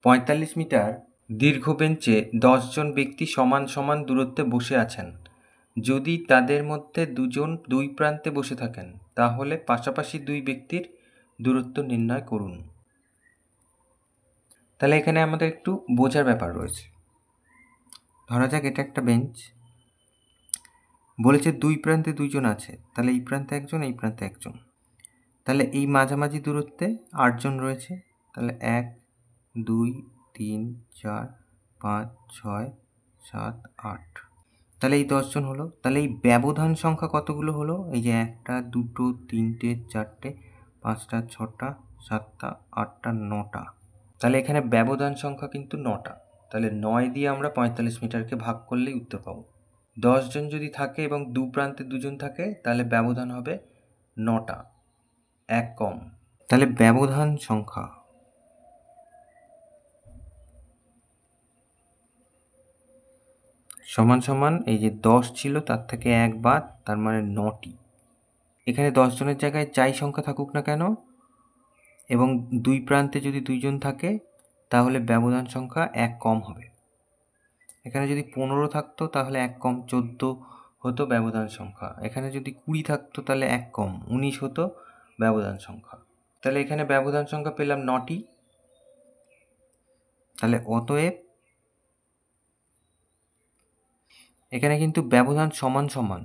৪৫ metre দীর্ঘ বেঞ্চে ১০ জন ব্যক্তি সমান সমান দূরত্বে বসে আছেন। যদি তাদের মধ্যে দুজন দুই প্রান্তে বসে থাকেন, তাহলে পাশাপাশি দুই ব্যক্তির দূরত্ব নির্ণয় করুন। তাহলে এখানে আমাদের একটু বোঝার ব্যাপার রয়েছে। ধরা যাক এটা একটা বেঞ্চ, বলেছে দুই প্রান্তে দুইজন আছে, তাহলে এই প্রান্তে একজন, এই প্রান্তে একজন। তাহলে এই মাঝামাঝি দূরত্বে ৮ জন রয়েছে। তাহলে ১, ২, ৩, ৪, ৫, ৬, ৭, ৮। তাহলে এই ১০ জন হলো। তাহলে এই ব্যবধান সংখ্যা কতগুলো হলো? এই যে ১টা, ২টো, ৩টে, ৪টে, ৫টা, ৬টা, ৭টা, ৮টা, ৯টা। তাহলে এখানে ব্যবধান সংখ্যা কিন্তু ৯টা। তাহলে ৯ দিয়ে আমরা ৪৫ মিটারকে ভাগ করলেই উত্তর পাবো। ১০ জন যদি থাকে এবং দু প্রান্তে দুজন থাকে, তাহলে ব্যবধান হবে ৯টা, ১ কম। তাহলে ব্যবধান সংখ্যা সমান সমান এই যে ১০ ছিল তার থেকে ১ বাদ, তার মানে ৯টি। এখানে ১০ জনের জায়গায় যাই সংখ্যা থাকুক না কেন এবং দুই প্রান্তে যদি দুইজন থাকে, তাহলে ব্যবধান সংখ্যা ১ কম হবে। এখানে যদি ১৫ থাকতো তাহলে ১ কম ১৪ হতো ব্যবধান সংখ্যা। এখানে যদি ২০ থাকতো তাহলে ১ কম ১৯ হতো ব্যবধান সংখ্যা। তাহলে এখানে ব্যবধান সংখ্যা পেলাম ৯টি। তাহলে অতএব এখানে কিন্তু ব্যবধান সমান সমান।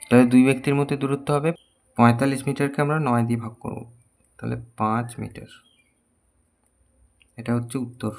তাহলে দুই ব্যক্তির মধ্যে দূরত্ব হবে ৪৫ মিটারকে আমরা ৯ দিয়ে ভাগ করব। তাহলে ৫ মিটার। এটা হচ্ছে উত্তর।